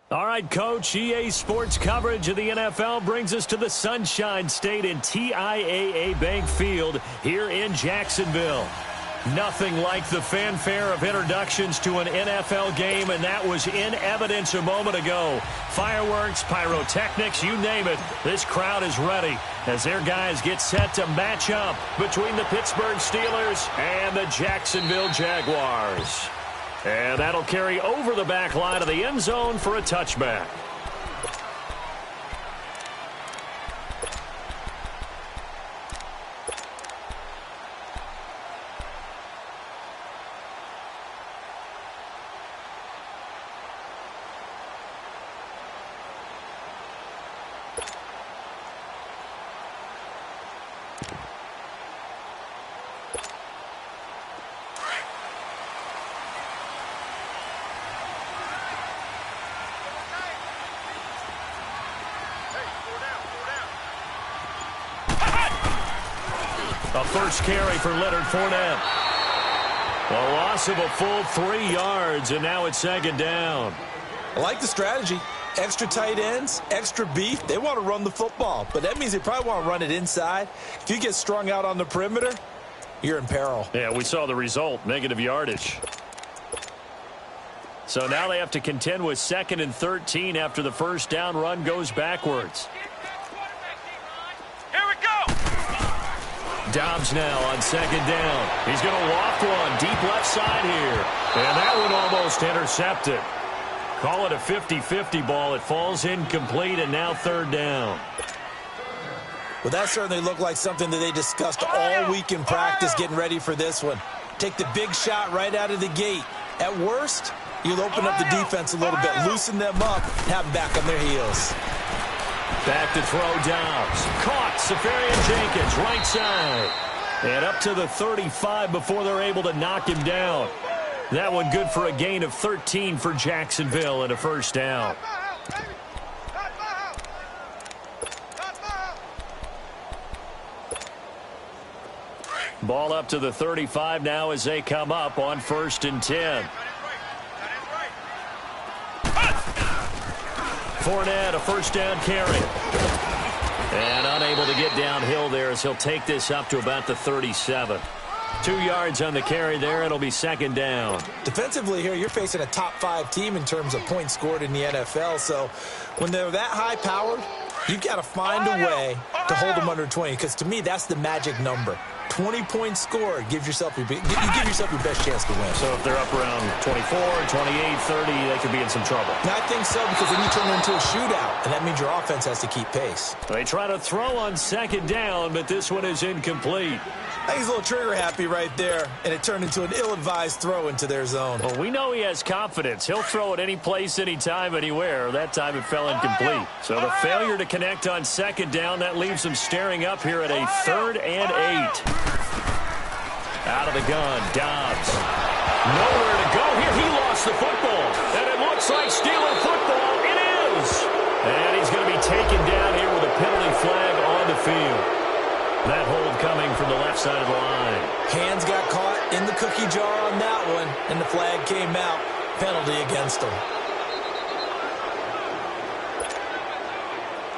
All right, Coach, EA Sports coverage of the NFL brings us to the Sunshine State in TIAA Bank Field here in Jacksonville. Nothing like the fanfare of introductions to an NFL game, and that was in evidence a moment ago. Fireworks, pyrotechnics, you name it. This crowd is ready as their guys get set to match up between the Pittsburgh Steelers and the Jacksonville Jaguars. And that'll carry over the back line of the end zone for a touchback. A first carry for Leonard Fournette. A loss of a full 3 yards, and now it's second down. I like the strategy. Extra tight ends, extra beef. They want to run the football, but that means they probably want to run it inside. If you get strung out on the perimeter, you're in peril. Yeah, we saw the result, negative yardage. So now they have to contend with 2nd and 13 after the first down run goes backwards. Dobbs now on second down. He's going to loft one deep left side here. And that one almost intercepted. Call it a 50-50 ball. It falls incomplete, and now third down. Well, that certainly looked like something that they discussed all week in practice getting ready for this one. Take the big shot right out of the gate. At worst, you'll open up the defense a little bit, loosen them up, and have them back on their heels. Back to throw Dobbs. Caught. Safarian-Jenkins, right side. And up to the 35 before they're able to knock him down. That one good for a gain of 13 for Jacksonville and a first down. Ball up to the 35 now as they come up on 1st and 10. Fournette, a first down carry. And unable to get downhill there as he'll take this up to about the 37. 2 yards on the carry there. It'll be second down. Defensively here, you're facing a top 5 team in terms of points scored in the NFL. So when they're that high-powered, you've got to find a way to hold them under 20. Because to me, that's the magic number. 20 points scored, you give yourself your best chance to win. So if they're up around 24, 28, 30, they could be in some trouble. And I think so, because then you turn it into a shootout, and that means your offense has to keep pace. They try to throw on second down, but this one is incomplete. I think he's a little trigger happy right there, and it turned into an ill-advised throw into their zone. Well, we know he has confidence. He'll throw it any place, anytime, anywhere. That time it fell incomplete. So the failure to connect on second down, that leaves him staring up here at a 3rd and 8. Out of the gun, Dobbs. Nowhere to go here. He lost the football. And it looks like Steeler football. It is. And he's going to be taken down here with a penalty flag on the field. That hold coming from the left side of the line. Hands got caught in the cookie jar on that one, and the flag came out. Penalty against him.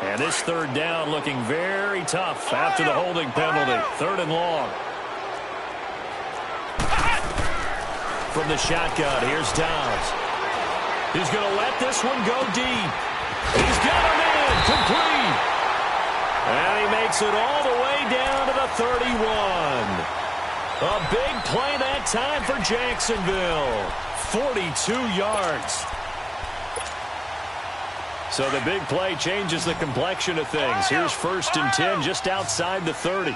And this third down looking very tough after the holding penalty. 3rd and long. From the shotgun, here's Dobbs. He's going to let this one go deep. He's got him in, complete. And he makes it all the way down to the 31. A big play that time for Jacksonville. 42 yards. So the big play changes the complexion of things. Here's 1st and 10 just outside the 30.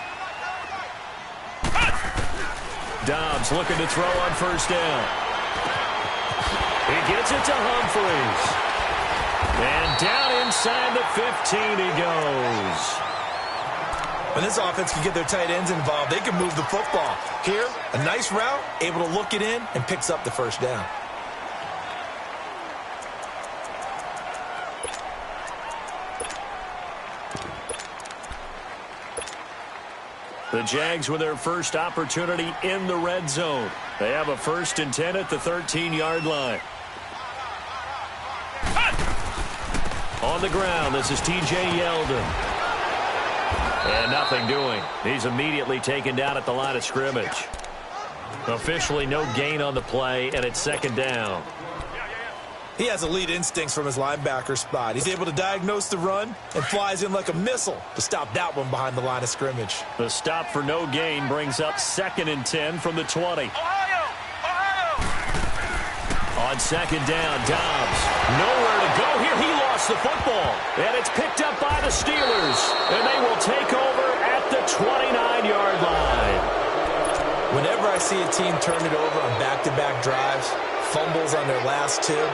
Dobbs looking to throw on first down. He gets it to Humphries. And down inside the 15 he goes. When this offense can get their tight ends involved, they can move the football. Here, a nice route, able to look it in, and picks up the first down. The Jags with their first opportunity in the red zone. They have a 1st and 10 at the 13-yard line. on the ground. This is T.J. Yeldon. And nothing doing. He's immediately taken down at the line of scrimmage. Officially no gain on the play, and it's second down. He has elite instincts from his linebacker spot. He's able to diagnose the run and flies in like a missile to stop that one behind the line of scrimmage. The stop for no gain brings up 2nd and 10 from the 20. On second down, Dobbs. Nowhere to go here. He lost the football. And it's picked up by the Steelers. And they will take over at the 29-yard line. Whenever I see a team turn it over on back-to-back drives, fumbles on their last two,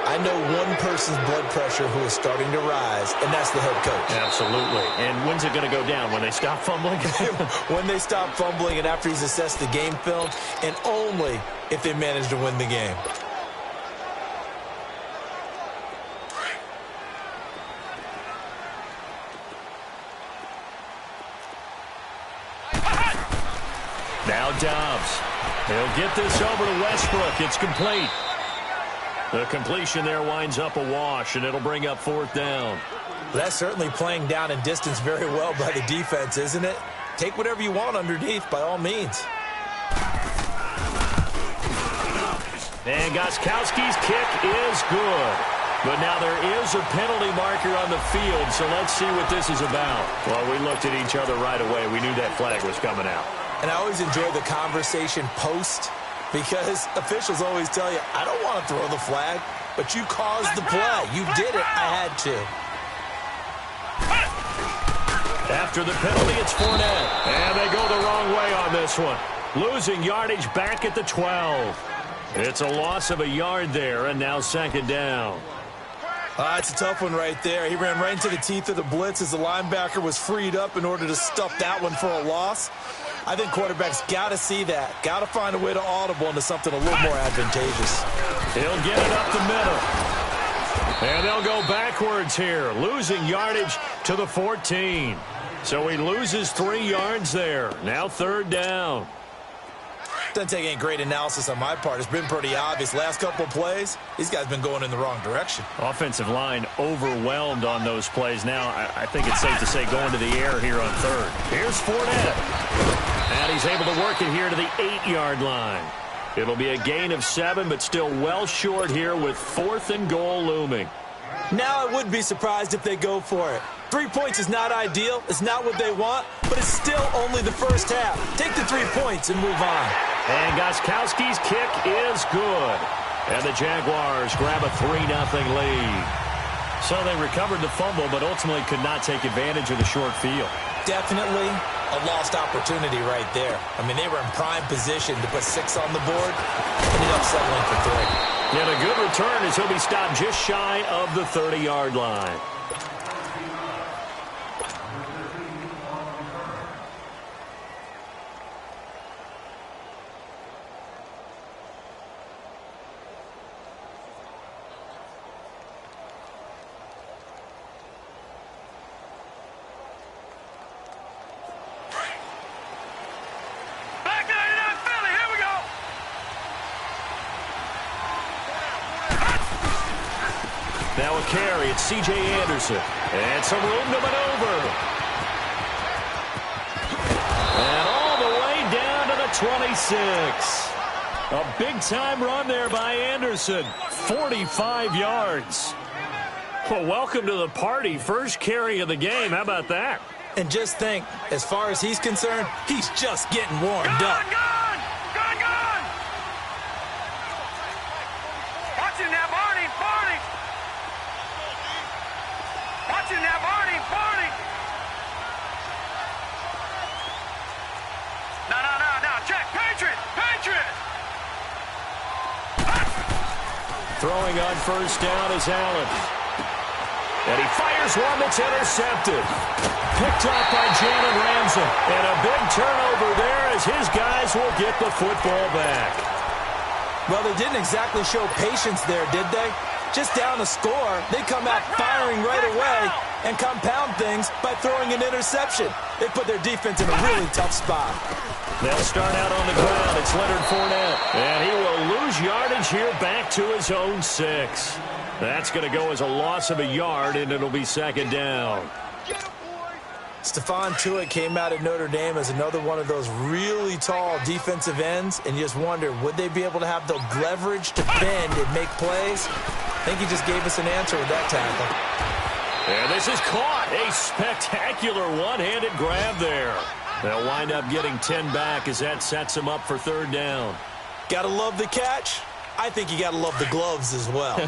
I know one person's blood pressure who is starting to rise, and that's the head coach. Absolutely. And when's it going to go down? When they stop fumbling? When they stop fumbling and after he's assessed the game film, and only if they manage to win the game. Now Dobbs. He'll get this over to Westbrook. It's complete. The completion there winds up a wash, and it'll bring up 4th down. That's certainly playing down and distance very well by the defense, isn't it? Take whatever you want underneath, by all means. And Gostkowski's kick is good. But now there is a penalty marker on the field, so let's see what this is about. Well, we looked at each other right away. We knew that flag was coming out. And I always enjoy the conversation post, because officials always tell you, I don't want to throw the flag, but you caused the play. You did it. I had to. After the penalty, it's Fournette. And they go the wrong way on this one. Losing yardage back at the 12. It's a loss of a yard there, and now 2nd down. It's a tough one right there. He ran right into the teeth of the blitz as the linebacker was freed up in order to stuff that one for a loss. I think quarterbacks got to see that. Got to find a way to audible into something a little more advantageous. He'll get it up the middle. And they'll go backwards here, losing yardage to the 14. So he loses 3 yards there. Now 3rd down. Doesn't take any great analysis on my part. It's been pretty obvious. Last couple of plays, these guys been going in the wrong direction. Offensive line overwhelmed on those plays. Now, I think it's safe to say going to the air here on 3rd. Here's Fournette. And he's able to work it here to the 8-yard line. It'll be a gain of 7, but still well short here with 4th and goal looming. Now I wouldn't be surprised if they go for it. 3 points is not ideal. It's not what they want, but it's still only the first half. Take the 3 points and move on. And Gostkowski's kick is good. And the Jaguars grab a 3-0 lead. So they recovered the fumble, but ultimately could not take advantage of the short field. Definitely a lost opportunity right there. I mean, they were in prime position to put 6 on the board. Ended up settling for 3. And a good return as he'll be stopped just shy of the 30-yard line. Now a carry, it's C.J. Anderson. And some room to maneuver. And all the way down to the 26. A big-time run there by Anderson. 45 yards. Well, welcome to the party. First carry of the game. How about that? And just think, as far as he's concerned, he's just getting warmed up. Watching that, Barney. Watching that, Barney. No. Check. Patriot. Throwing on first down is Allen. And he fires one that's intercepted. Picked up by Jalen Ramsey. And a big turnover there as his guys will get the football back. Well, they didn't exactly show patience there, did they? Just down a score, they come out firing right away and compound things by throwing an interception. They put their defense in a really tough spot. They'll start out on the ground. It's Leonard Fournette. And he will lose yardage here back to his own 6. That's going to go as a loss of a yard, and it'll be second down. Stephon Tuitt came out of Notre Dame as another one of those really tall defensive ends, and you just wonder, would they be able to have the leverage to bend and make plays? I think he just gave us an answer with that tackle. And this is caught. A spectacular one-handed grab there. They'll wind up getting 10 back as that sets them up for third down. Gotta love the catch. I think you gotta love the gloves as well.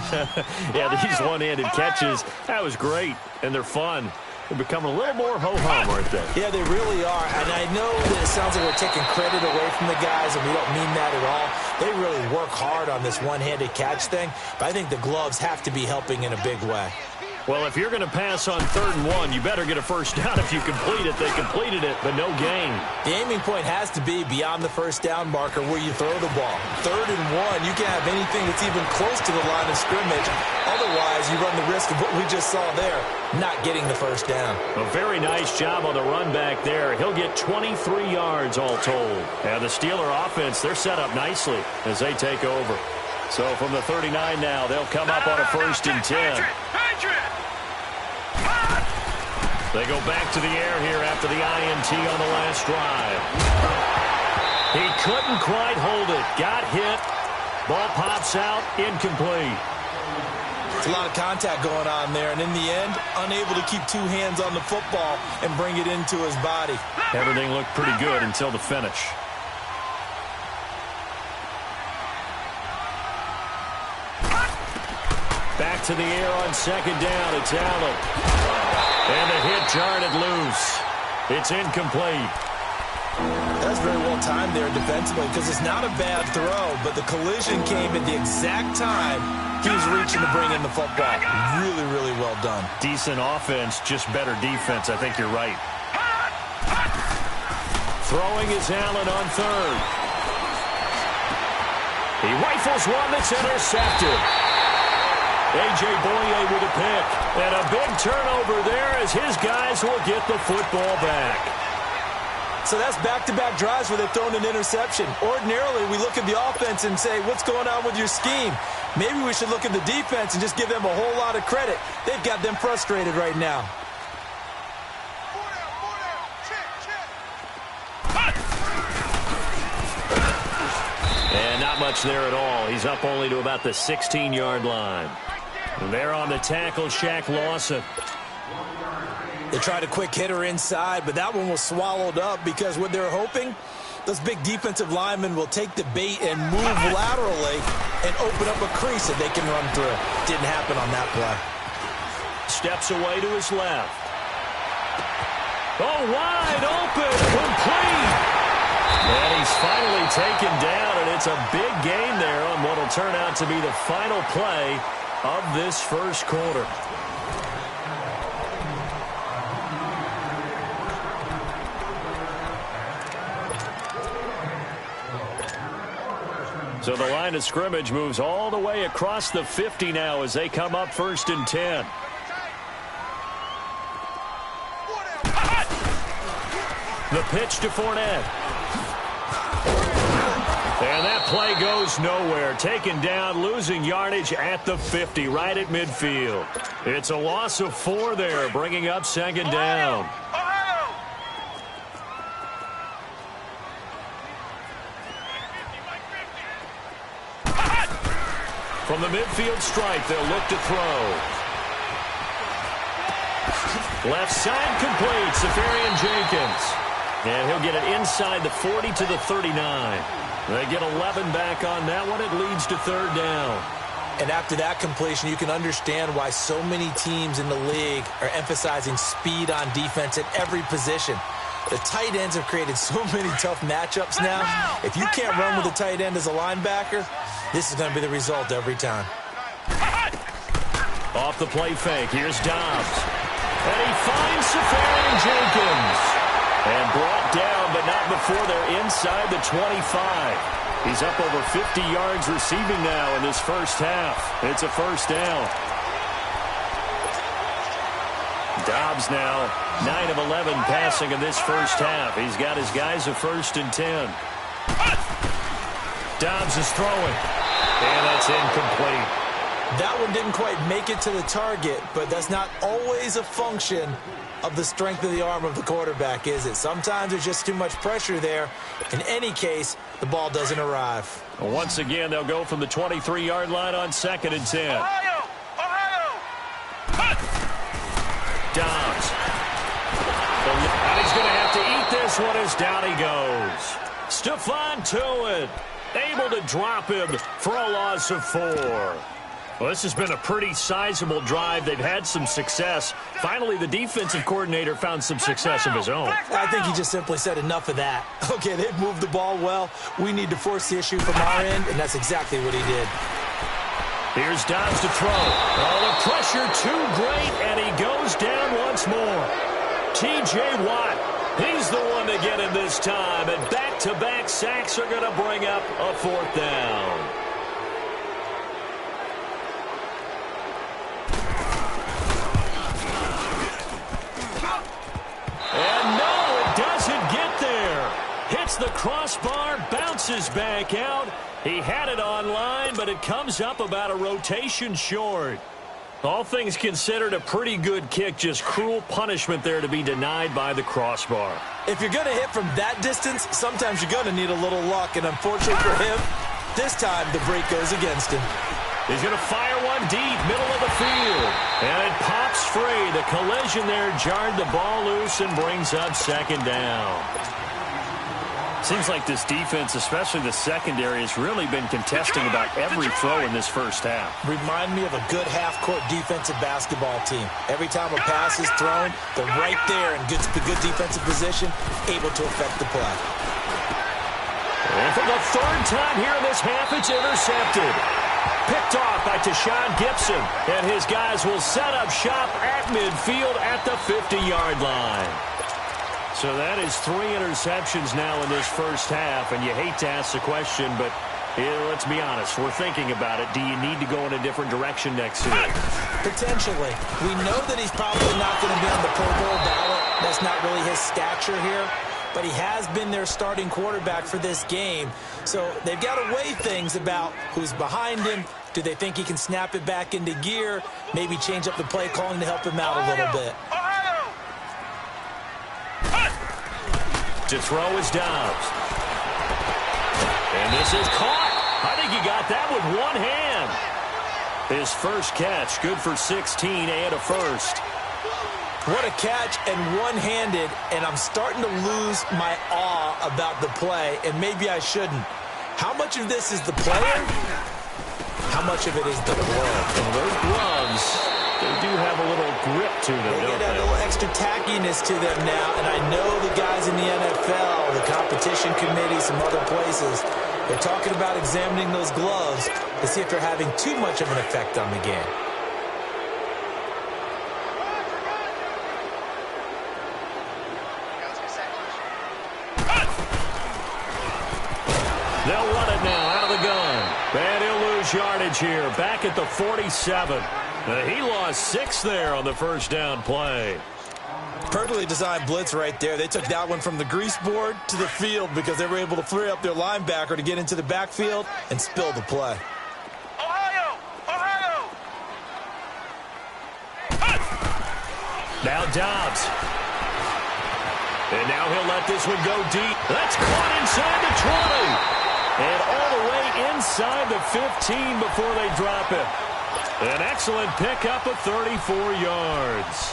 Yeah, these one-handed catches, that was great, and they're fun. They're becoming a little more ho-hum, aren't they? Yeah, they really are. And I know that it sounds like we're taking credit away from the guys, and we don't mean that at all. They really work hard on this one-handed catch thing, but I think the gloves have to be helping in a big way. Well, if you're going to pass on 3rd and 1, you better get a first down if you complete it. They completed it, but no gain. The aiming point has to be beyond the first down marker where you throw the ball. 3rd and 1, you can't have anything that's even close to the line of scrimmage. Otherwise, you run the risk of what we just saw there, not getting the first down. A very nice job on the run back there. He'll get 23 yards all told. And the Steeler offense, they're set up nicely as they take over. So from the 39 now, they'll come up on a 1st and 10. They go back to the air here after the INT on the last drive. He couldn't quite hold it. Got hit. Ball pops out. Incomplete. It's a lot of contact going on there, and in the end, unable to keep 2 hands on the football and bring it into his body. Everything looked pretty good until the finish. Back to the air on 2nd down. It's Allen. And the hit jarred it loose. It's incomplete. That's very well timed there defensively because it's not a bad throw, but the collision came at the exact time he was reaching to bring in the football. Really, really well done. Decent offense, just better defense. I think you're right. Throwing is Allen on 3rd. He rifles one that's intercepted. A.J. Boye with a pick. And a big turnover there as his guys will get the football back. So that's back-to-back drives where they've thrown an interception. Ordinarily, we look at the offense and say, what's going on with your scheme? Maybe we should look at the defense and just give them a whole lot of credit. They've got them frustrated right now. And not much there at all. He's up only to about the 16-yard line. And there on the tackle, Shaq Lawson. They tried a quick hitter inside, but that one was swallowed up because what they're hoping, those big defensive linemen will take the bait and move laterally and open up a crease that they can run through. Didn't happen on that play. Steps away to his left. Oh, wide open, complete. And he's finally taken down, and it's a big gain there on what will turn out to be the final play of this first quarter. So the line of scrimmage moves all the way across the 50 now as they come up 1st and 10. The pitch to Fournette. And that play goes nowhere. Taken down, losing yardage at the 50, right at midfield. It's a loss of 4 there, bringing up 2nd down. From the midfield stripe, they'll look to throw. Left side complete, Safarian Jenkins. And he'll get it inside the 40 to the 39. They get 11 back on that one. It leads to 3rd down. And after that completion, you can understand why so many teams in the league are emphasizing speed on defense at every position. The tight ends have created so many tough matchups now. If you can't run with a tight end as a linebacker, this is going to be the result every time. Off the play fake, here's Dobbs. And he finds Safarian Jenkins. And brought down, but not before they're inside the 25. He's up over 50 yards receiving now in this first half. It's a 1st down. Dobbs now 9 of 11 passing in this first half. He's got his guys a 1st and 10. Dobbs is throwing. And that's incomplete. That one didn't quite make it to the target, but that's not always a function of the strength of the arm of the quarterback, is it? Sometimes there's just too much pressure there. In any case, the ball doesn't arrive. Once again, they'll go from the 23-yard line on 2nd and 10. Ohio! Ohio! Dobbs. And he's going to have to eat this one as down he goes. Stephon Tuitt able to drop him for a loss of 4. Well, this has been a pretty sizable drive. They've had some success. Finally, the defensive coordinator found some success of his own. I think he just simply said enough of that. Okay, they've moved the ball well. We need to force the issue from our end, and that's exactly what he did. Here's Dobbs to throw. Oh, the pressure too great, and he goes down once more. T.J. Watt, he's the one to get him this time, and back-to-back sacks are going to bring up a 4th down. And no, it doesn't get there. Hits the crossbar, bounces back out. He had it online, but it comes up about a rotation short. All things considered, a pretty good kick, just cruel punishment there to be denied by the crossbar. If you're going to hit from that distance, sometimes you're going to need a little luck, and unfortunately for him, this time the break goes against him. He's going to fire one deep, middle of the field. And it pops free. The collision there jarred the ball loose and brings up 2nd down. Seems like this defense, especially the secondary, has really been contesting about every throw in this first half. Remind me of a good half-court defensive basketball team. Every time a pass is thrown, they're right there in good defensive position, able to affect the play. And for the 3rd time here in this half, it's intercepted. Picked off by Tashawn Gibson, and his guys will set up shop at midfield at the 50-yard line. So that is 3 interceptions now in this first half, and you hate to ask the question, but let's be honest, we're thinking about it. Do you need to go in a different direction next year? Potentially. We know that he's probably not going to be on the Pro Bowl ballot. That's not really his stature here. But he has been their starting quarterback for this game. So they've got to weigh things about who's behind him. Do they think he can snap it back into gear? Maybe change up the play calling to help him out a little bit. To throw is Dobbs. And this is caught. I think he got that with one hand. His first catch, good for 16 and a first. What a catch, and one-handed, and I'm starting to lose my awe about the play, and maybe I shouldn't. How much of this is the player? How much of it is the glove? And those gloves, they do have a little grip to them, They don't get a little extra tackiness to them now, and I know the guys in the NFL, the competition committee, some other places, they're talking about examining those gloves to see if they're having too much of an effect on the game. They'll run it now out of the gun. And he'll lose yardage here. Back at the 47. He lost 6 there on the first down play. Perfectly designed blitz right there. They took that one from the grease board to the field because they were able to free up their linebacker to get into the backfield and spill the play. Ohio! Ohio! Now Dobbs. And now he'll let this one go deep. That's caught inside the 20. And all the way inside the 15 before they drop it. An excellent pickup of 34 yards.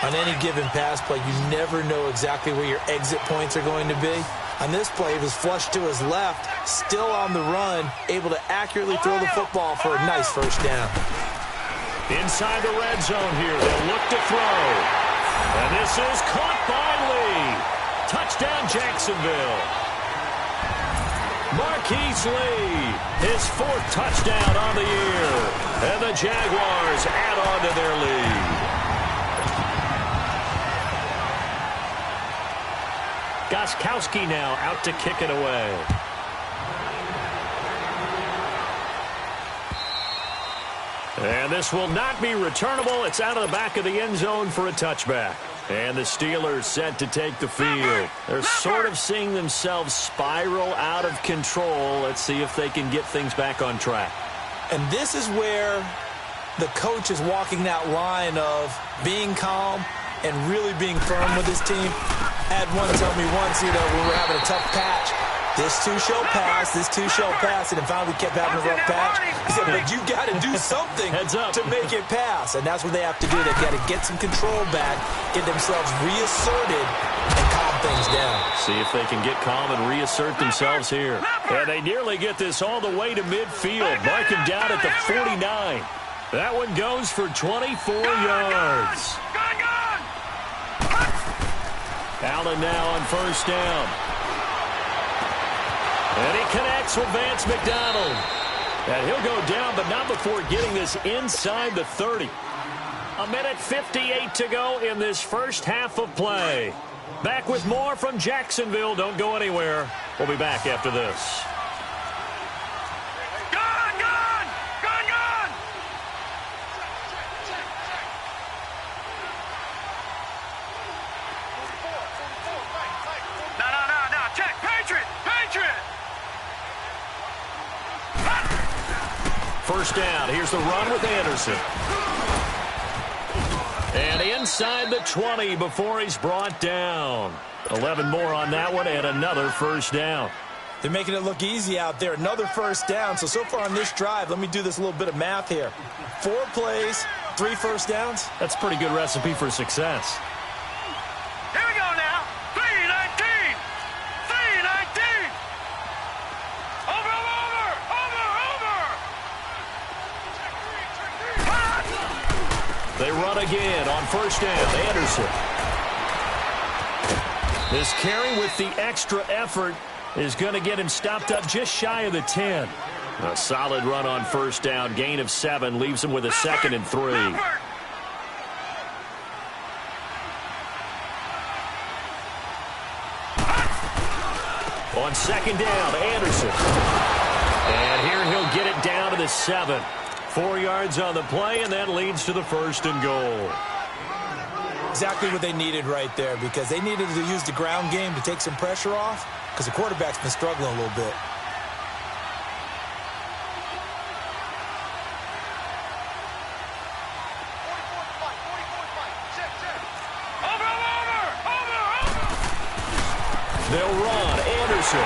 On any given pass play, you never know exactly where your exit points are going to be. On this play, he was flushed to his left, still on the run, able to accurately throw the football for a nice first down. Inside the red zone here, they'll look to throw. And this is caught by Lee. Touchdown, Jacksonville. Marquise Lee, his 4th touchdown on the year. And the Jaguars add on to their lead. Gostkowski now out to kick it away. And this will not be returnable. It's out of the back of the end zone for a touchback. And the Steelers set to take the field. They're sort of seeing themselves spiral out of control. Let's see if they can get things back on track. And this is where the coach is walking that line of being calm and really being firm with his team. I had one tell me once, when we were having a tough patch, this too shall pass, this too shall pass, and then finally we kept having a rough patch. He said, but you got to do something to make it pass, and that's what they have to do. They've got to get some control back, get themselves reasserted, and calm things down. See if they can get calm and reassert themselves here. And they nearly get this all the way to midfield. Mark him down at the 49. That one goes for 24 yards. Allen now on first down. And he connects with Vance McDonald. And he'll go down, but not before getting this inside the 30. 1:58 to go in this first half of play. Back with more from Jacksonville. Don't go anywhere. We'll be back after this. First down. Here's the run with Anderson. And inside the 20 before he's brought down. 11 more on that one and another first down. They're making it look easy out there. Another first down. So far on this drive, let me do this little bit of math here. 4 plays, 3 first downs. That's a pretty good recipe for success. Here we go now. 3-19. 3-19. Over. They run again on first down. Anderson. This carry with the extra effort is going to get him stopped up just shy of the 10. A solid run on first down. Gain of 7 leaves him with a 2nd and 3. On second down, Anderson. And here he'll get it down to the 7. 4 yards on the play, and that leads to the 1st and goal. Exactly what they needed right there, because they needed to use the ground game to take some pressure off, because the quarterback's been struggling a little bit. They'll run. Anderson.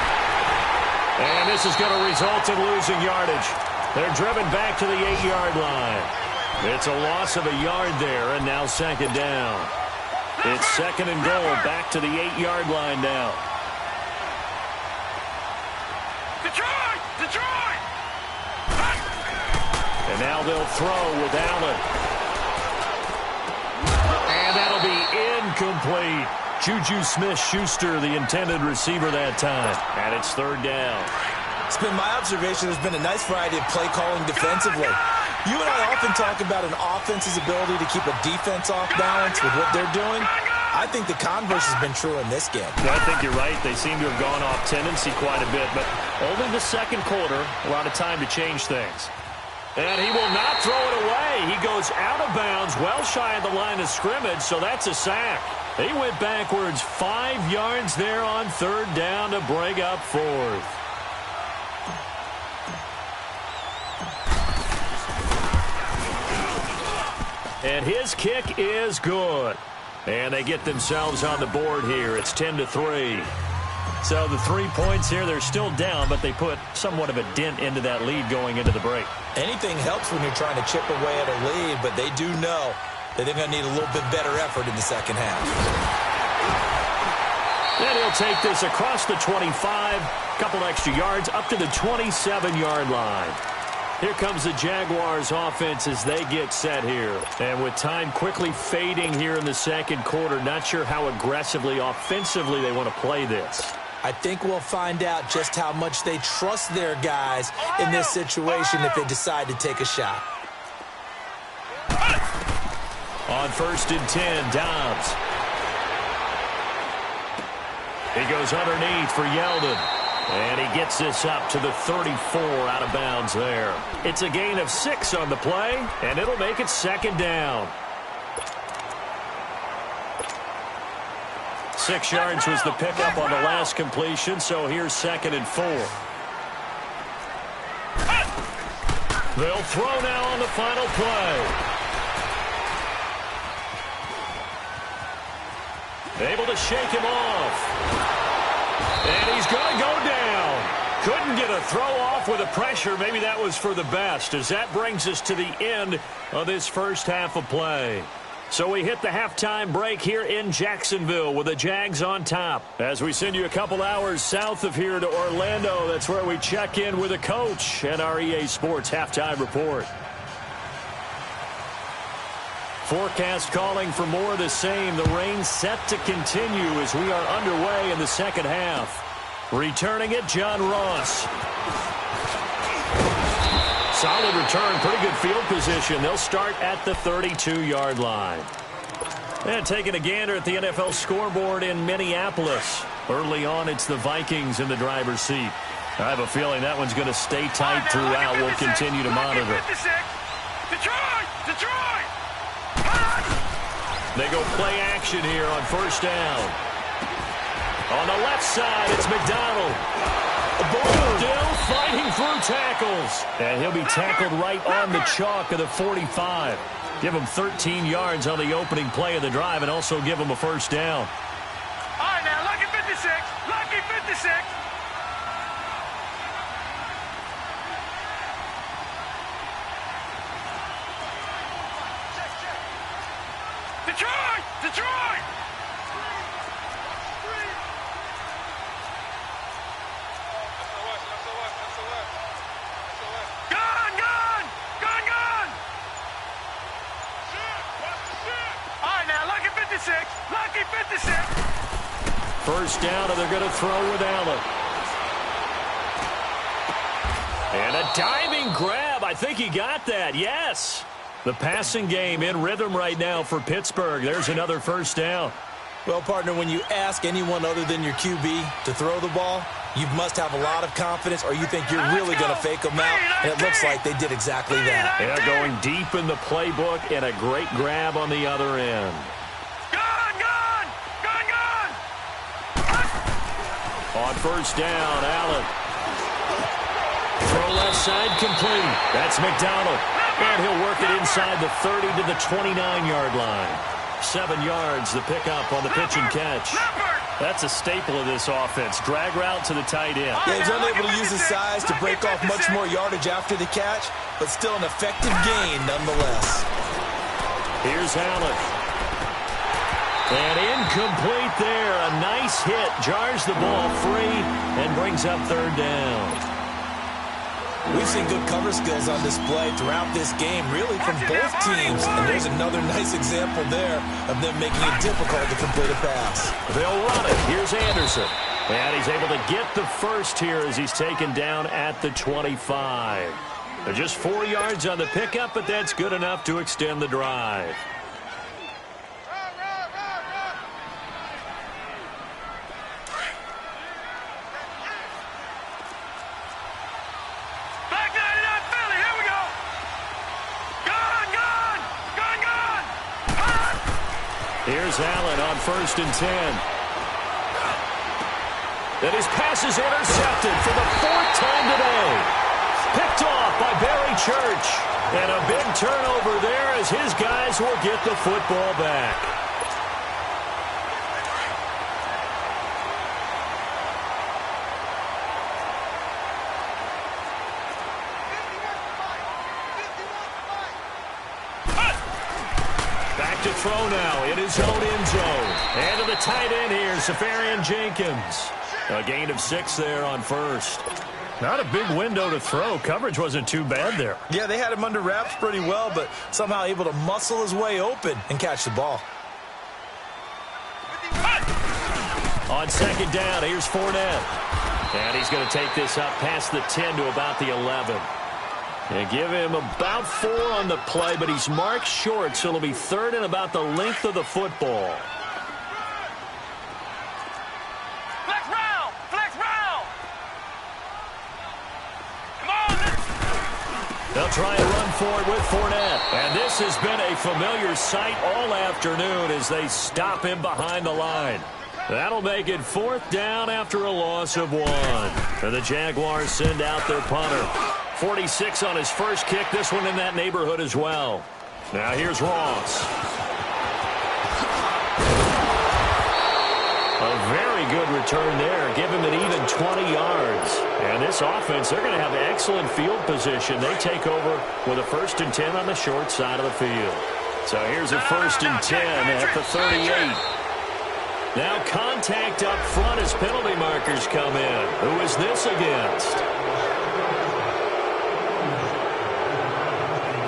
And this is going to result in losing yardage. They're driven back to the 8-yard line. It's a loss of a yard there, and now 2nd down. It's 2nd and goal, back to the 8-yard line now. Detroit! And now they'll throw with Allen. And that'll be incomplete. Juju Smith-Schuster, the intended receiver that time. And it's 3rd down. It's been my observation there's been a nice variety of play calling defensively. You and I often talk about an offense's ability to keep a defense off balance with what they're doing. I think the converse has been true in this game. I think you're right. They seem to have gone off tendency quite a bit, but only the 2nd quarter, a lot of time to change things. And he will not throw it away. He goes out of bounds, well shy of the line of scrimmage, so that's a sack. He went backwards 5 yards there on 3rd down to bring up 4th. And his kick is good. And they get themselves on the board here. It's 10-3. So the 3 points here, they're still down, but they put somewhat of a dent into that lead going into the break. Anything helps when you're trying to chip away at a lead, but they do know that they're going to need a little bit better effort in the second half. Then he'll take this across the 25, couple extra yards, up to the 27-yard line. Here comes the Jaguars offense as they get set here. And with time quickly fading here in the 2nd quarter, not sure how aggressively, offensively they want to play this. I think we'll find out just how much they trust their guys in this situation if they decide to take a shot. On 1st and 10, Dobbs. He goes underneath for Yeldon. And he gets this up to the 34 out of bounds there. It's a gain of 6 on the play, and it'll make it 2nd down. 6 yards was the pickup on the last completion, so here's 2nd and 4. They'll throw now on the final play. Able to shake him off. And he's going to go down. Couldn't get a throw off with the pressure. Maybe that was for the best, as that brings us to the end of this first half of play. So we hit the halftime break here in Jacksonville with the Jags on top. As we send you a couple hours south of here to Orlando, that's where we check in with the coach and our EA Sports halftime report. Forecast calling for more of the same. The rain set to continue as we are underway in the second half. Returning it, John Ross. Solid return, pretty good field position. They'll start at the 32-yard line. And taking a gander at the NFL scoreboard in Minneapolis. Early on, it's the Vikings in the driver's seat. I have a feeling that one's going to stay tight throughout. We'll continue to monitor. Detroit! They go play action here on first down. On the left side, it's McDonald. Still fighting through tackles. And he'll be tackled right on the chalk of the 45. Give him 13 yards on the opening play of the drive and also give him a first down. All right, now, lucky 56. Lucky 56. Detroit! Gone! All right, now, lucky 56. Lucky 56. First down, and they're going to throw with Allen. And a diving grab. I think he got that. Yes. The passing game in rhythm right now for Pittsburgh. There's another first down. Well, partner, when you ask anyone other than your QB to throw the ball, you must have a lot of confidence, or you think you're really going to fake them out, and it looks like they did exactly that. Yeah, going deep in the playbook, and a great grab on the other end. Gone! On first down, Allen. Throw left side complete. That's McDonald. And he'll work it inside the 30 to the 29-yard line. 7 yards, the pickup on the pitch and catch. That's a staple of this offense. Drag route to the tight end. Yeah, he's unable to use his size to break off much more yardage after the catch, but still an effective gain nonetheless. Here's Allen. And incomplete there. A nice hit. Jars the ball free and brings up third down. We've seen good cover skills on display throughout this game, really from both teams. And there's another nice example there of them making it difficult to complete a pass. They'll run it. Here's Anderson. And he's able to get the first here as he's taken down at the 25. Just 4 yards on the pickup, but that's good enough to extend the drive. Here's Allen on 1st and 10. And his pass is intercepted for the 4th time today. Picked off by Barry Church. And a big turnover there as his guys will get the football back. To throw now in his own end zone. And to the tight end here, Safarian Jenkins. A gain of 6 there on first. Not a big window to throw. Coverage wasn't too bad there. Yeah, they had him under wraps pretty well, but somehow able to muscle his way open and catch the ball. On second down, here's Fournette. And he's going to take this up past the 10 to about the 11. And give him about 4 on the play, but he's marked short, so it'll be 3rd and about the length of the football. Flex round! Come on! They'll try and run for it with Fournette. And this has been a familiar sight all afternoon as they stop him behind the line. That'll make it 4th down after a loss of 1. And the Jaguars send out their punter. 46 on his first kick. This one in that neighborhood as well. Now here's Ross. A very good return there. Give him an even 20 yards. And this offense, they're going to have excellent field position. They take over with a 1st and 10 on the short side of the field. So here's a 1st and 10 at the 38. Now contact up front as penalty markers come in. Who is this against?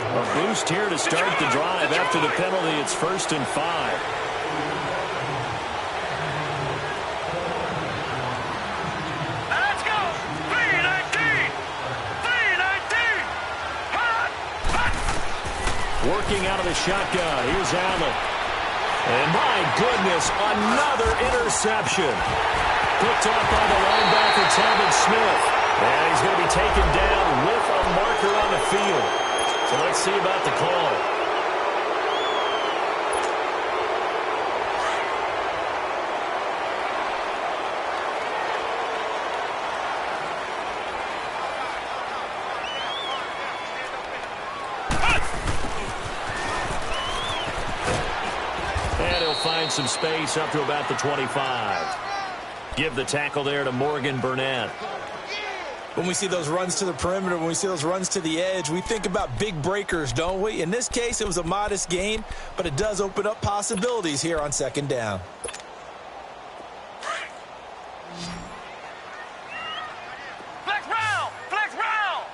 A boost here to start the drive. After the penalty, it's 1st and 5. Let's go! 319! 319! Working out of the shotgun. Here's Allen. And my goodness, another interception. Picked off by the linebacker, Talbot Smith. And he's going to be taken down with a marker on the field. So let's see about the call. And he'll find some space up to about the 25. Give the tackle there to Morgan Burnett. When we see those runs to the perimeter, when we see those runs to the edge, we think about big breakers, don't we? In this case, it was a modest gain, but it does open up possibilities here on 2nd down. Flex round! Flex round!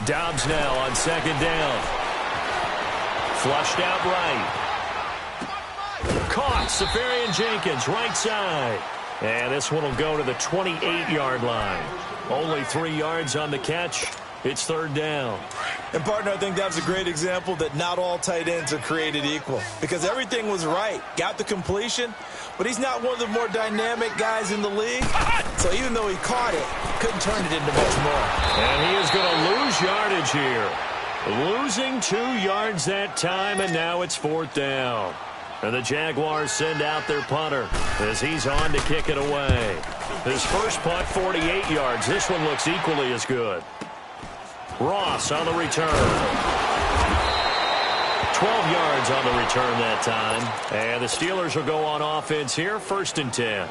Dobbs now on 2nd down. Flushed out right. Caught. Safarian Jenkins, right side. And this one will go to the 28-yard line. Only 3 yards on the catch. It's 3rd down. And, partner, I think that was a great example that not all tight ends are created equal. Because everything was right. Got the completion, but he's not one of the more dynamic guys in the league. So even though he caught it, couldn't turn it into much more. And he is going to lose yardage here. Losing 2 yards that time, and now it's 4th down. And the Jaguars send out their punter as he's on to kick it away. His first punt, 48 yards. This one looks equally as good. Ross on the return. 12 yards on the return that time. And the Steelers will go on offense here, 1st and 10.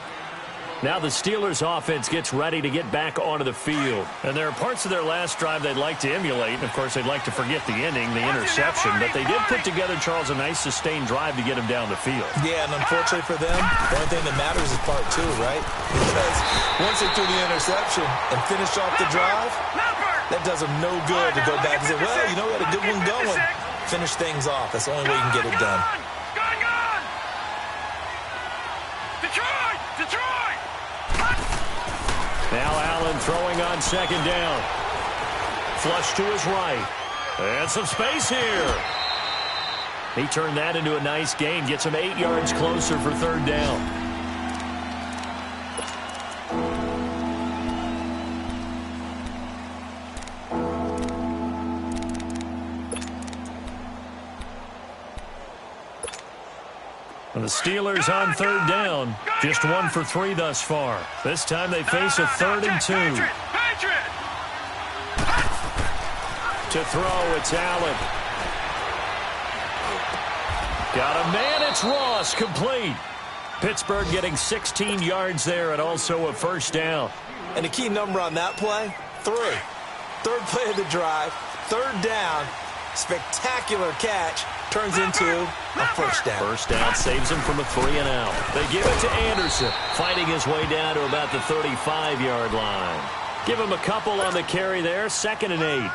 Now the Steelers offense gets ready to get back onto the field. And there are parts of their last drive they'd like to emulate. And, of course, they'd like to forget the ending, the interception. But they did put together, Charles, a nice sustained drive to get him down the field. Yeah, and unfortunately for them, the only thing that matters is part 2, right? Because once they threw the interception and finished off the drive, that does them no good to go back and say, well, you know, we had a good one going. Finish things off. That's the only way you can get it done. Gun! Detroit! Detroit! Now Allen throwing on 2nd down. Flush to his right. And some space here. He turned that into a nice gain. Gets him 8 yards closer for 3rd down. And the Steelers on 3rd down. Just 1 for 3 thus far. This time they face a 3rd and 2. To throw, it's Allen. Got a man, it's Ross, complete. Pittsburgh getting 16 yards there and also a 1st down. And the key number on that play, 3. 3rd play of the drive, 3rd down, spectacular catch, turns into a 1st down. 1st down saves him from a 3-and-out. They give it to Anderson, fighting his way down to about the 35-yard line. Give him a couple on the carry there, 2nd and 8.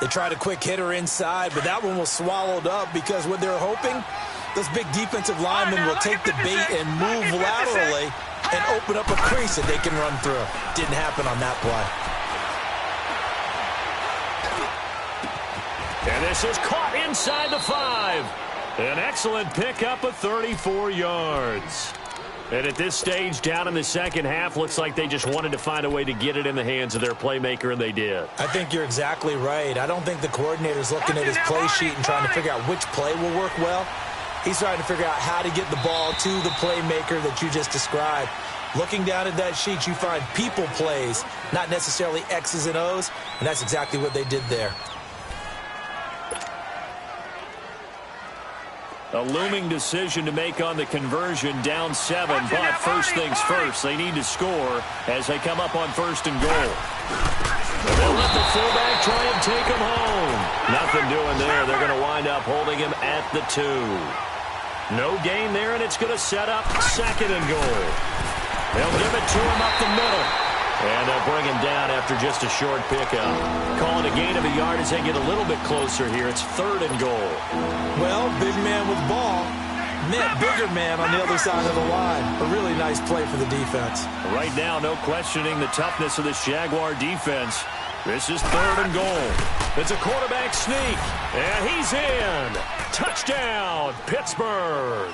They tried a quick hitter inside, but that one was swallowed up because what they're hoping, those big defensive linemen will take the bait and move laterally and open up a crease that they can run through. Didn't happen on that play. And this is caught inside the 5. An excellent pickup of 34 yards. And at this stage, down in the second half, looks like they just wanted to find a way to get it in the hands of their playmaker, and they did. I think you're exactly right. I don't think the coordinator's looking at his play sheet and trying to figure out which play will work well. He's trying to figure out how to get the ball to the playmaker that you just described. Looking down at that sheet, you find people plays, not necessarily X's and O's, and that's exactly what they did there. A looming decision to make on the conversion, down 7, but first things first, they need to score as they come up on 1st and goal. They'll let the fullback try and take him home. Nothing doing there. They're going to wind up holding him at the 2. No gain there, and it's going to set up 2nd and goal. They'll give it to him up the middle. And they'll bring him down after just a short pickup. Call it a gain of a yard as they get a little bit closer here. It's 3rd and goal. Well, big man with ball met bigger man on the other side of the line. A really nice play for the defense. Right now, no questioning the toughness of this Jaguar defense. This is 3rd and goal. It's a quarterback sneak, and he's in. Touchdown, Pittsburgh.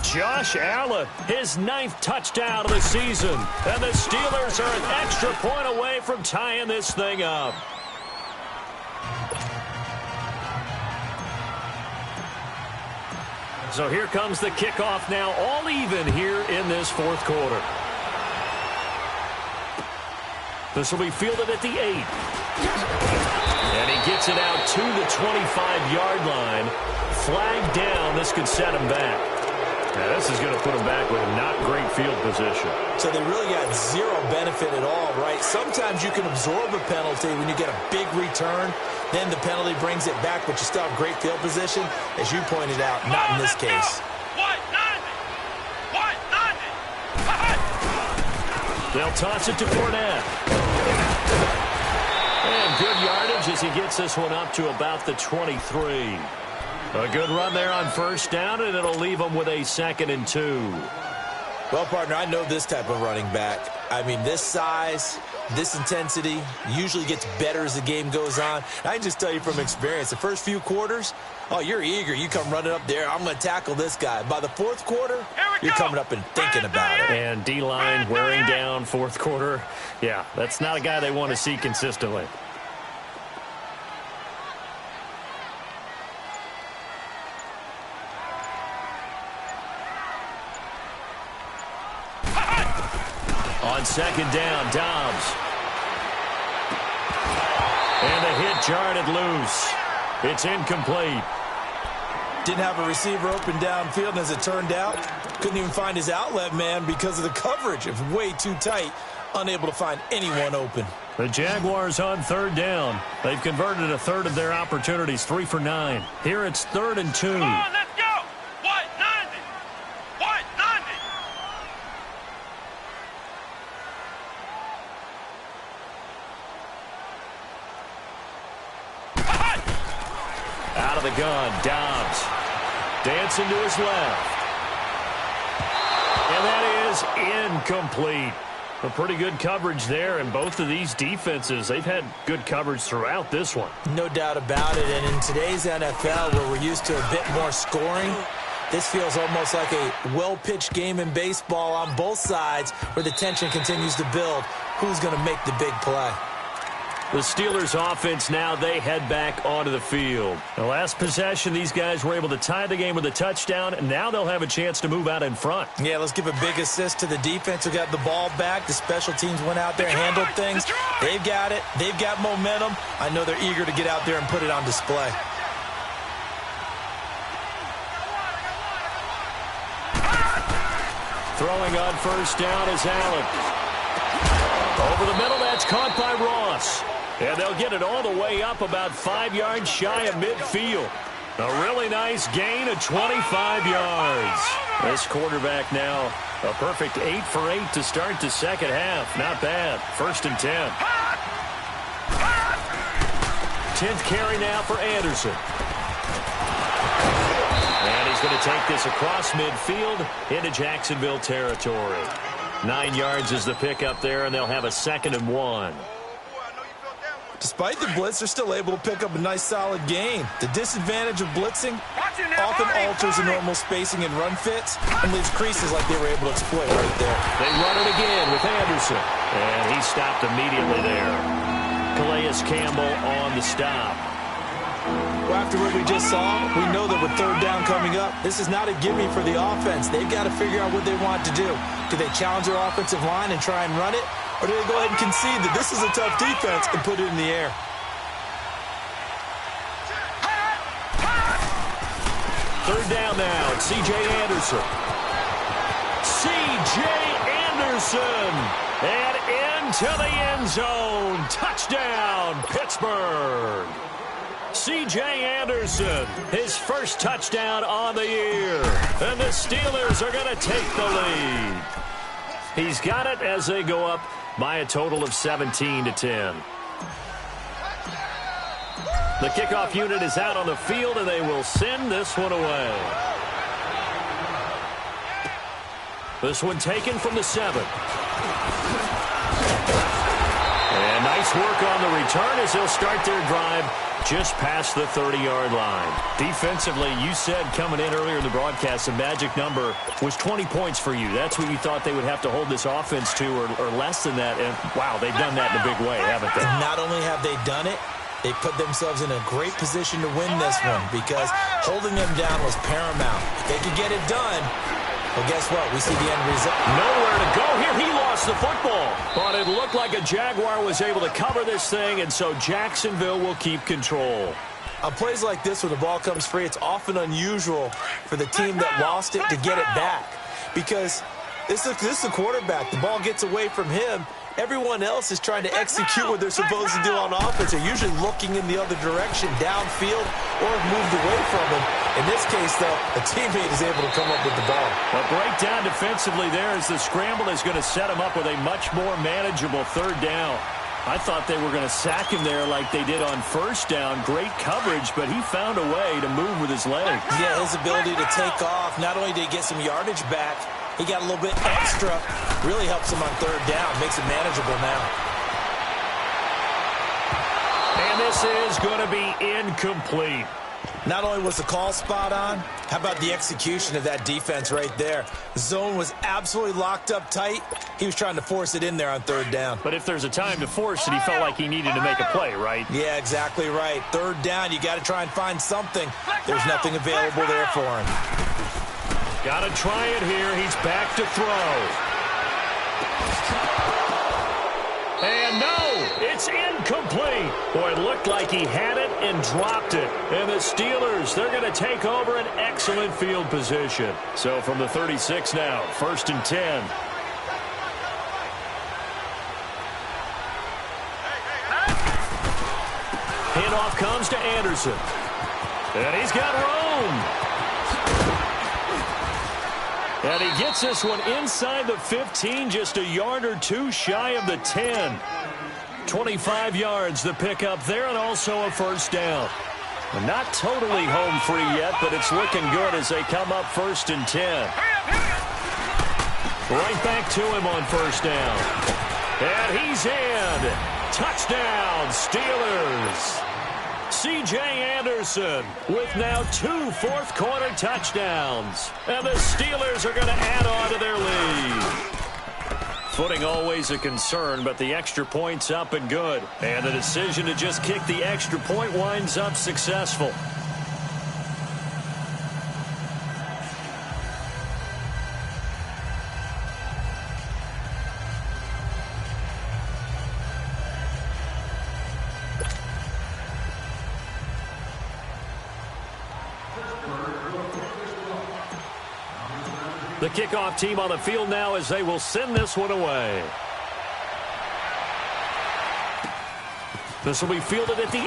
Josh Allen, his 9th touchdown of the season. And the Steelers are an extra point away from tying this thing up. So here comes the kickoff now, all even here in this 4th quarter. This will be fielded at the 8. And he gets it out to the 25-yard line. Flag down. This could set him back. Now, this is going to put him back with not great field position. So they really got zero benefit at all, right? Sometimes you can absorb a penalty when you get a big return. Then the penalty brings it back, but you still have great field position. As you pointed out, not in this case. They'll toss it to Fournette. And good yardage as he gets this one up to about the 23. A good run there on 1st down, and it'll leave them with a 2nd and 2. Well, partner, I know this type of running back. I mean, this size, this intensity usually gets better as the game goes on. I can just tell you from experience, the first few quarters, oh, you're eager. You come running up there, I'm going to tackle this guy. By the 4th quarter, you're coming up and thinking about it. And D-line wearing down 4th quarter. Yeah, that's not a guy they want to see consistently. On 2nd down, Dobbs. And the hit jarred loose. It's incomplete. Didn't have a receiver open downfield, and as it turned out, couldn't even find his outlet man because of the coverage. It was way too tight, unable to find anyone open. The Jaguars on 3rd down. They've converted a 1/3 of their opportunities, 3 for 9. Here it's 3rd and 2. Come on, let's go. What? 90. What? 90. Out of the gun, Dobbs. Dancing to his left. And that is incomplete. A pretty good coverage there, and both of these defenses, they've had good coverage throughout this one. No doubt about it, and in today's NFL, where we're used to a bit more scoring, this feels almost like a well-pitched game in baseball on both sides where the tension continues to build. Who's going to make the big play? The Steelers offense now, they head back onto the field. The last possession, these guys were able to tie the game with a touchdown, and now they'll have a chance to move out in front. Yeah, let's give a big assist to the defense who got the ball back. The special teams went out there, handled things. They've got it. They've got momentum. I know they're eager to get out there and put it on display. Throwing on 1st down is Allen. Over the middle, that's caught by Ross. And they'll get it all the way up about 5 yards shy of midfield. A really nice gain of 25 yards. This quarterback now, a perfect 8 for 8 to start the 2nd half. Not bad. 1st and 10. 10th carry now for Anderson. And he's going to take this across midfield into Jacksonville territory. 9 yards is the pickup there, and they'll have a 2nd and 1. Despite the blitz, they're still able to pick up a nice, solid gain. The disadvantage of blitzing often alters the normal spacing and run fits and leaves creases like they were able to exploit right there. They run it again with Anderson, and he stopped immediately there. Calais Campbell on the stop. Well, after what we just saw, we know that with third down coming up, this is not a gimme for the offense. They've got to figure out what they want to do. Do they challenge their offensive line and try and run it? Or do they go ahead and concede that this is a tough defense and put it in the air? Third down now. It's C.J. Anderson. C.J. Anderson. And into the end zone. Touchdown, Pittsburgh. C.J. Anderson, his first touchdown on the year. And the Steelers are going to take the lead. He's got it as they go up by a total of 17-10. The kickoff unit is out on the field, and they will send this one away. This one taken from the 7. And nice work on the return as they'll start their drive just past the 30-yard line. Defensively, you said coming in earlier in the broadcast, the magic number was 20 points for you. That's what you thought they would have to hold this offense to, or less than that. And, wow, they've done that in a big way, haven't they? Not only have they done it, they put themselves in a great position to win this one because holding them down was paramount. If they could get it done, well, guess what? We see the end result. Nowhere to go here. He lost the football. But it looked like a Jaguar was able to cover this thing, and so Jacksonville will keep control. On plays like this, when the ball comes free, it's often unusual for the team that lost it to get it back because this is the quarterback. The ball gets away from him. Everyone else is trying to execute what they're supposed to do on offense. They're usually looking in the other direction, downfield, or have moved away from him. In this case, though, a teammate is able to come up with the ball. A breakdown defensively there as the scramble is going to set him up with a much more manageable third down. I thought they were going to sack him there like they did on first down. Great coverage, but he found a way to move with his legs. Yeah, his ability to take off. Not only did he get some yardage back, he got a little bit extra. Really helps him on third down. Makes it manageable now. And this is going to be incomplete. Not only was the call spot on, how about the execution of that defense right there? The zone was absolutely locked up tight. He was trying to force it in there on third down. But if there's a time to force it, he felt like he needed to make a play, right? Yeah, exactly right. Third down, you got to try and find something. There's nothing available there for him. Got to try it here. He's back to throw. And no, it's incomplete. Boy, it looked like he had it and dropped it. And the Steelers, they're going to take over an excellent field position. So from the 36 now, 1st and 10. Handoff comes to Anderson. And he's got room. And he gets this one inside the 15, just a yard or two shy of the 10. 25 yards the pickup there, and also a first down. Not totally home free yet, but it's looking good as they come up 1st and 10. Right back to him on first down. And he's in. Touchdown, Steelers. C.J. Anderson with now 2 fourth-quarter touchdowns. And the Steelers are going to add on to their lead. Footing always a concern, but the extra point's up and good. And the decision to just kick the extra point winds up successful. The kickoff team on the field now as they will send this one away. This will be fielded at the 8.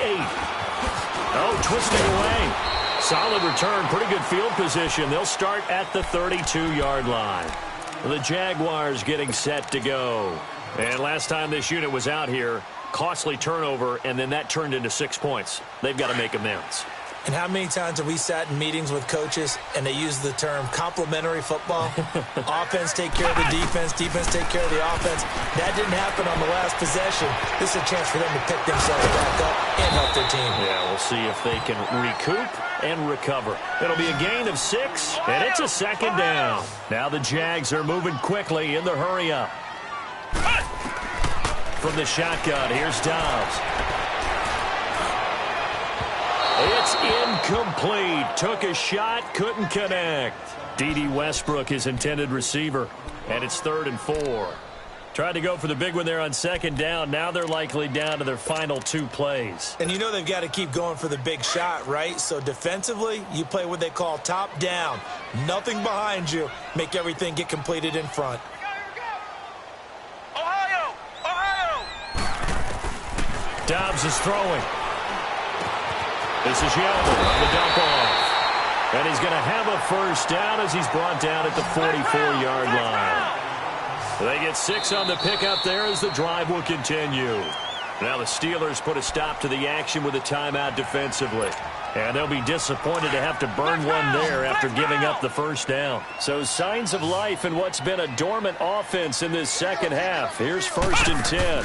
Oh, twisting away. Solid return, pretty good field position. They'll start at the 32-yard line. The Jaguars getting set to go. And last time this unit was out here, costly turnover, and then that turned into 6 points. They've got to make amends. And how many times have we sat in meetings with coaches and they use the term complementary football? Offense take care of the defense, defense take care of the offense. That didn't happen on the last possession. This is a chance for them to pick themselves back up and help their team. Yeah, we'll see if they can recoup and recover. It'll be a gain of 6, and it's a 2nd down. Now the Jags are moving quickly in the hurry-up. From the shotgun, here's Dobbs. It's incomplete. Took a shot, couldn't connect. D.D. Westbrook, his intended receiver. And it's 3rd and 4. Tried to go for the big one there on 2nd down. Now they're likely down to their final 2 plays. And you know they've got to keep going for the big shot, right? So defensively, you play what they call top down. Nothing behind you. Make everything get completed in front. Ohio! Ohio! Dobbs is throwing. This is Yeldon on the dump off. And he's going to have a first down as he's brought down at the 44-yard line. They get 6 on the pickup there as the drive will continue. Now the Steelers put a stop to the action with a timeout defensively. And they'll be disappointed to have to burn one there after giving up the first down. So signs of life in what's been a dormant offense in this second half. Here's 1st and 10.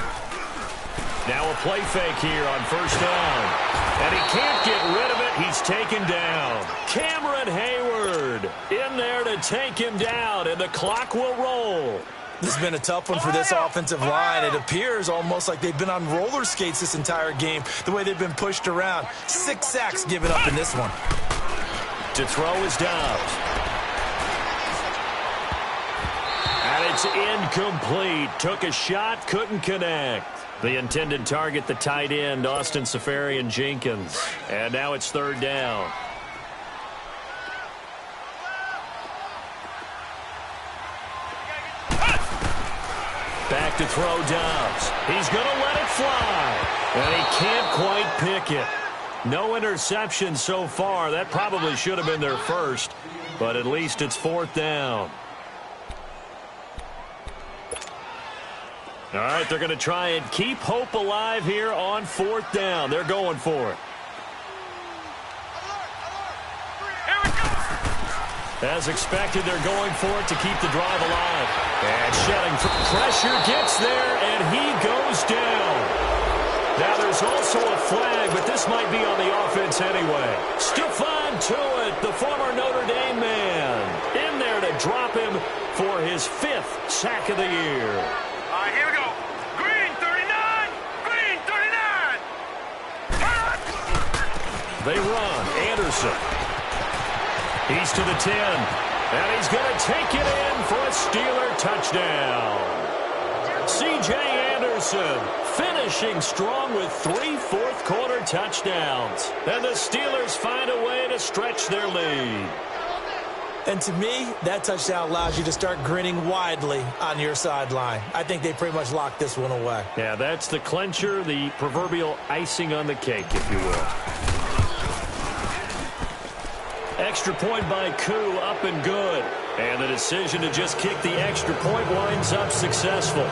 Now a play fake here on first down. And he can't get rid of it. He's taken down. Cameron Hayward in there to take him down, and the clock will roll. This has been a tough one for this offensive line. It appears almost like they've been on roller skates this entire game, the way they've been pushed around. 6 sacks given up in this one. To throw is Dobbs. And it's incomplete. Took a shot, couldn't connect. The intended target, the tight end, Austin Seferian-Jenkins. And now it's 3rd down. Back to throw Dobbs. He's going to let it fly. And he can't quite pick it. No interception so far. That probably should have been their first. But at least it's 4th down. All right, they're going to try and keep hope alive here on 4th down. They're going for it. As expected, they're going for it to keep the drive alive. And shedding pressure gets there, and he goes down. Now, there's also a flag, but this might be on the offense anyway. Stephon Tuitt, the former Notre Dame man, in there to drop him for his 5th sack of the year. All right, here we go. Green 39! Green 39! They run. Anderson. He's to the 10. And he's going to take it in for a Steeler touchdown. C.J. Anderson finishing strong with 3 fourth-quarter touchdowns. And the Steelers find a way to stretch their lead. And to me, that touchdown allows you to start grinning widely on your sideline. I think they pretty much locked this one away. Yeah, that's the clincher, the proverbial icing on the cake, if you will. Extra point by Koo, up and good. And the decision to just kick the extra point winds up successful.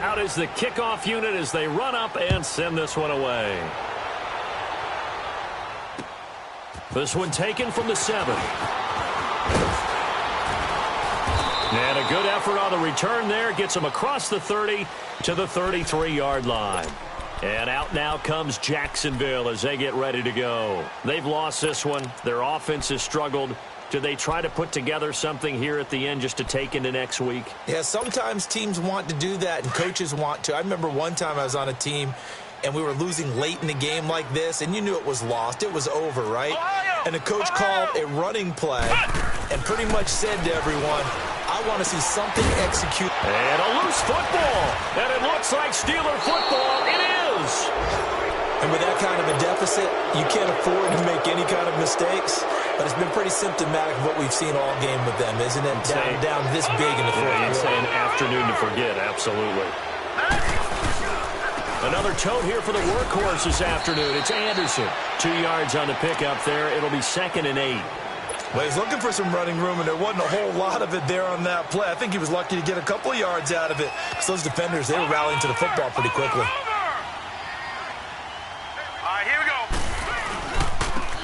Out is the kickoff unit as they run up and send this one away. This one taken from the 7. And a good effort on the return there. Gets them across the 30 to the 33-yard line. And out now comes Jacksonville as they get ready to go. They've lost this one. Their offense has struggled. Do they try to put together something here at the end just to take into next week? Yeah, sometimes teams want to do that and coaches want to. I remember one time I was on a team and we were losing late in the game like this, and you knew it was lost. It was over, right? And the coach called a running play and pretty much said to everyone, I want to see something execute. And a loose football. And it looks like Steeler football. It is. And with that kind of a deficit, you can't afford to make any kind of mistakes. But it's been pretty symptomatic of what we've seen all game with them, isn't it? Down this big in the fourth quarter. You'd say an afternoon to forget, absolutely. Another tote here for the workhorse this afternoon. It's Anderson. 2 yards on the pickup there. It'll be 2nd and 8. Well, he's looking for some running room, and there wasn't a whole lot of it there on that play. I think he was lucky to get a couple of yards out of it. Because those defenders, they were rallying to the football pretty quickly.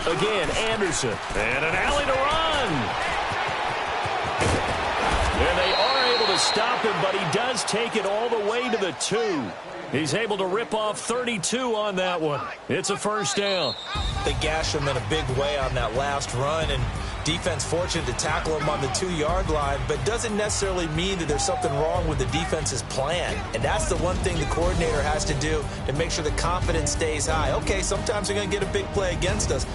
Again, Anderson. And an alley to run. And they are able to stop him, but he does take it all the way to the 2. He's able to rip off 32 on that one. It's a first down. They gashed him in a big way on that last run, and defense fortunate to tackle him on the 2-yard line, but doesn't necessarily mean that there's something wrong with the defense's plan. And that's the one thing the coordinator has to do to make sure the confidence stays high. Okay, sometimes they're going to get a big play against us,